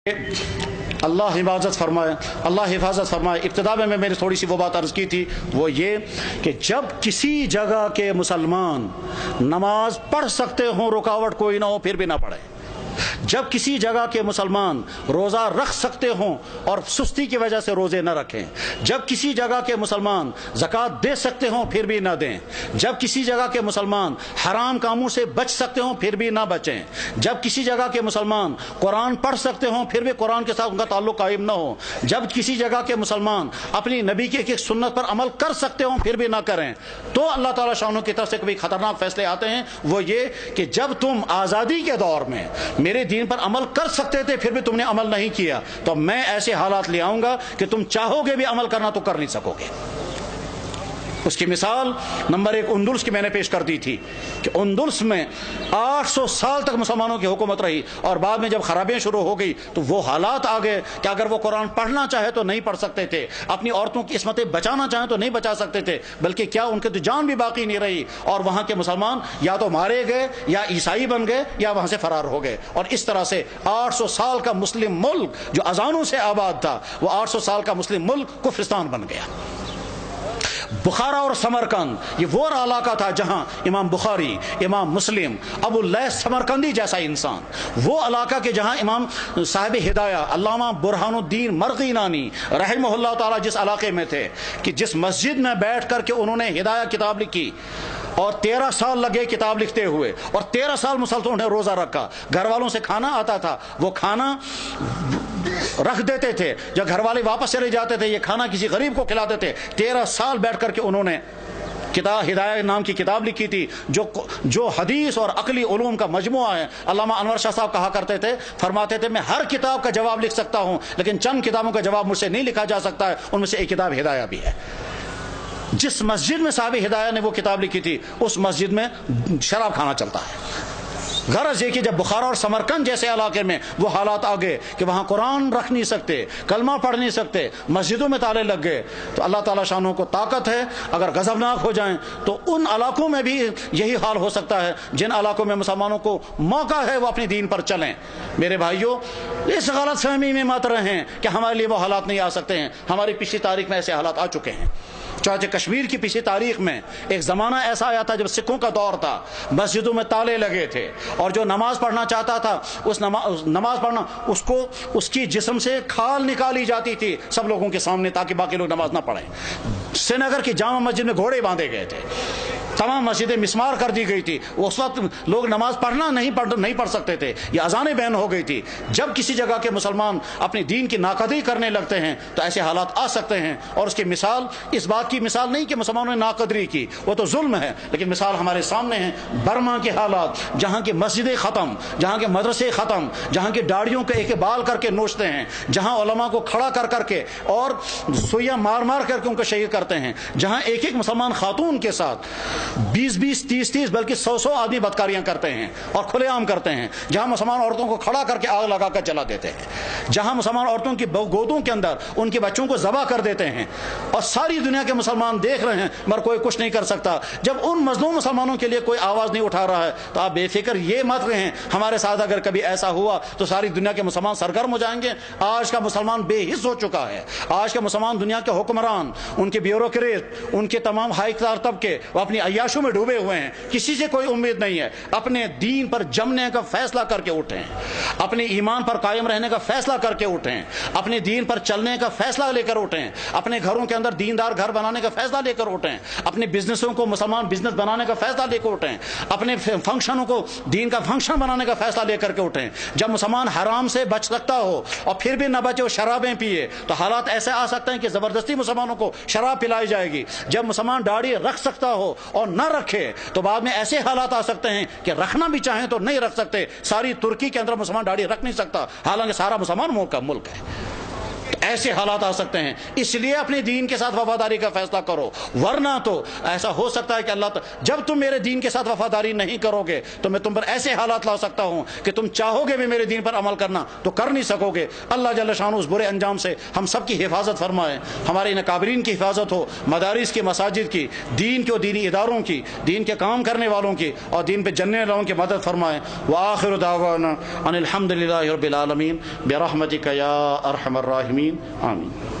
اللہ حفاظت فرمائے۔ ابتدا میں میری تھوڑی سی وہ بات عرض کی تھی، وہ یہ کہ جب کسی جگہ کے مسلمان نماز پڑھ سکتے ہوں، رکاوٹ کوئی نہ ہو، پھر بھی نہ پڑھیں۔ جب کسی جگہ کے مسلمان روزہ رکھ سکتے ہوں اور سستی کی وجہ سے روزے نہ رکھیں، جب کسی جگہ کے مسلمان زکوٰۃ دے سکتے ہوں پھر بھی نہ دیں، جب کسی جگہ کے مسلمان حرام کاموں سے بچ سکتے ہوں پھر بھی نہ بچیں، جب کسی جگہ کے مسلمان قرآن پڑھ سکتے ہوں پھر بھی قرآن کے ساتھ ان کا تعلق قائم نہ ہو، جب کسی جگہ کے مسلمان اپنی نبی کی ایک سنت پر عمل کر سکتے ہوں پھر بھی نہ کریں، تو اللہ تعالیٰ شانوں کی طرف سے کبھی خطرناک فیصلے آتے ہیں۔ وہ یہ کہ جب تم آزادی کے دور میں میرے دین پر عمل کر سکتے تھے پھر بھی تم نے عمل نہیں کیا، تو میں ایسے حالات لے آؤں گا کہ تم چاہو گے بھی عمل کرنا تو کر نہیں سکو گے۔ اس کی مثال نمبر 1 اندلس کی میں نے پیش کر دی تھی کہ اندلس میں 800 سال تک مسلمانوں کی حکومت رہی، اور بعد میں جب خرابیاں شروع ہو گئی تو وہ حالات آ گئے کہ اگر وہ قرآن پڑھنا چاہے تو نہیں پڑھ سکتے تھے، اپنی عورتوں کی عصمتیں بچانا چاہیں تو نہیں بچا سکتے تھے، بلکہ کیا ان کی تو جان بھی باقی نہیں رہی، اور وہاں کے مسلمان یا تو مارے گئے یا عیسائی بن گئے یا وہاں سے فرار ہو گئے، اور اس طرح سے 800 سال کا مسلم ملک جو اذانوں سے آباد تھا وہ 800 سال کا مسلم ملک کفرستان بن گیا۔ بخارا اور سمرقند یہ وہ علاقہ تھا جہاں امام بخاری، امام مسلم، ابو اللیث سمرقندی جیسا انسان، وہ علاقہ کے جہاں امام صاحب ہدایہ علامہ برہان الدین مرغینانی رحمہ اللہ تعالی جس علاقے میں تھے کہ جس مسجد میں بیٹھ کر کے انہوں نے ہدایہ کتاب لکھی، اور 13 سال لگے کتاب لکھتے ہوئے، اور 13 سال مسلسل انہیں روزہ رکھا، گھر والوں سے کھانا آتا تھا، وہ کھانا رکھ دیتے تھے، جب گھر والے واپس چلے جاتے تھے یہ کھانا کسی غریب کو کھلاتے تھے۔ 13 سال بیٹھ کر کے انہوں نے کتاب ہدایہ نام کی کتاب لکھی تھی، جو حدیث اور عقلی علوم کا مجموعہ ہے۔ علامہ انور شاہ صاحب کہا کرتے تھے، فرماتے تھے میں ہر کتاب کا جواب لکھ سکتا ہوں لیکن چند کتابوں کا جواب مجھ سے نہیں لکھا جا سکتا ہے، ان میں سے ایک کتاب ہدایہ بھی ہے۔ جس مسجد میں صاحب ہدایہ نے وہ کتاب لکھی تھی اس مسجد میں شراب کھانا چلتا ہے۔ غرض یہ کہ جب بخارا اور سمرقند جیسے علاقے میں وہ حالات آ گئے کہ وہاں قرآن رکھ نہیں سکتے، کلمہ پڑھ نہیں سکتے، مسجدوں میں تالے لگ گئے، تو اللہ تعالیٰ شانوں کو طاقت ہے، اگر غضبناک ہو جائیں تو ان علاقوں میں بھی یہی حال ہو سکتا ہے جن علاقوں میں مسلمانوں کو موقع ہے وہ اپنے دین پر چلیں۔ میرے بھائیوں، اس غلط فہمی میں مت رہیں کہ ہمارے لیے وہ حالات نہیں آ سکتے ہیں، ہماری پچھلی تاریخ میں ایسے حالات آ چکے ہیں۔ چنانچہ کشمیر کی پچھلی تاریخ میں ایک زمانہ ایسا آیا تھا جب سکھوں کا دور تھا، مسجدوں میں تالے لگے تھے، اور جو نماز پڑھنا چاہتا تھا اس نماز پڑھنا اس کی جسم سے کھال نکالی جاتی تھی سب لوگوں کے سامنے تاکہ باقی لوگ نماز نہ پڑھیں۔ سری نگر کی جامع مسجد میں گھوڑے باندھے گئے تھے، تمام مسجدیں مسمار کر دی گئی تھی، اس وقت لوگ نماز پڑھنا نہیں پڑھ سکتے تھے، یہ اذانیں بین ہو گئی تھی۔ جب کسی جگہ کے مسلمان اپنے دین کی ناقدری کرنے لگتے ہیں تو ایسے حالات آ سکتے ہیں، اور اس کی مثال اس بات کی مثال نہیں کہ مسلمانوں نے ناقدری کی، وہ تو ظلم ہے، لیکن مثال ہمارے سامنے ہے برما کے حالات، جہاں کی مسجدیں ختم، جہاں کے مدرسے ختم، جہاں کی داڑھیوں کے ایک بال کر کے نوچتے ہیں، جہاں علماء کو کھڑا کر کے اور سوئیاں مار کر کے ان کو شہید کرتے ہیں، جہاں ایک مسلمان خاتون کے ساتھ 20 30 بلکہ 100 آدمی بدکاریاں کرتے ہیں اور کھلے عام کرتے ہیں، جہاں مسلمان عورتوں کو کھڑا کر کے آگ لگا کر جلا دیتے ہیں، جہاں مسلمان عورتوں کی گودوں کے اندر ان کے بچوں کو ذبح کر دیتے ہیں، اور ساری دنیا کے مسلمان دیکھ رہے ہیں مگر کوئی کچھ نہیں کر سکتا۔ جب ان مظلوم مسلمانوں کے لیے کوئی آواز نہیں اٹھا رہا ہے تو آپ بے فکر یہ مت رہیں ہمارے ساتھ اگر کبھی ایسا ہوا تو ساری دنیا کے مسلمان سرگرم ہو جائیں گے۔ آج کا مسلمان بے حس ہو چکا ہے، آج کا مسلمان دنیا کے حکمران، ان کے بیوروکریٹ، ان کے تمام ہائی کلاس طبقے وہ اپنی عیاشوں میں ڈوبے ہوئے ہیں، کسی سے کوئی امید نہیں ہے۔ اپنے دین پر جمنے کا فیصلہ کر کے اٹھیں، اپنے ایمان پر قائم رہنے کا فیصلہ کر کے اٹھیں، اپنے دین پر چلنے کا فیصلہ لے کر اٹھیں، اپنے گھروں کے اندر دیندار گھر بنانے کا فیصلہ لے کر اٹھیں، اپنے بزنسوں کو مسلمان بزنس بنانے کا فیصلہ لے کر اٹھیں، اپنے فنکشنوں کو دین کا فنکشن بنانے کا فیصلہ لے کر کے اٹھیں۔ جب مسلمان حرام سے بچ سکتا ہو اور پھر بھی نہ بچے وہ شرابیں پیے تو حالات ایسے آ سکتے ہیں کہ زبردستی مسلمانوں کو شراب پلائی جائے گی۔ جب مسلمان داڑھی رکھ سکتا ہو اور نہ رکھے تو بعد میں ایسے حالات آ سکتے ہیں کہ رکھنا بھی چاہیں تو نہیں رکھ سکتے۔ ساری ترکی کے اندر مسلمان داڑھی رکھ نہیں سکتا حالانکہ سارا مسلمان ملک ہے۔ ایسے حالات آ سکتے ہیں، اس لیے اپنے دین کے ساتھ وفاداری کا فیصلہ کرو، ورنہ تو ایسا ہو سکتا ہے کہ اللہ جب تم میرے دین کے ساتھ وفاداری نہیں کرو گے تو میں تم پر ایسے حالات لا سکتا ہوں کہ تم چاہو گے بھی میرے دین پر عمل کرنا تو کر نہیں سکو گے۔ اللہ جل شانہ اس برے انجام سے ہم سب کی حفاظت فرمائے، ہمارے اکابرین کی حفاظت ہو، مدارس کی، مساجد کی، دین کے و دینی اداروں کی، دین کے کام کرنے والوں کی اور دین پہ جننے والوں کی مدد فرمائے۔ وآخر دعوانا ان الحمد للہ رب العالمین برحمتک یا ارحم الراحمین، آمین۔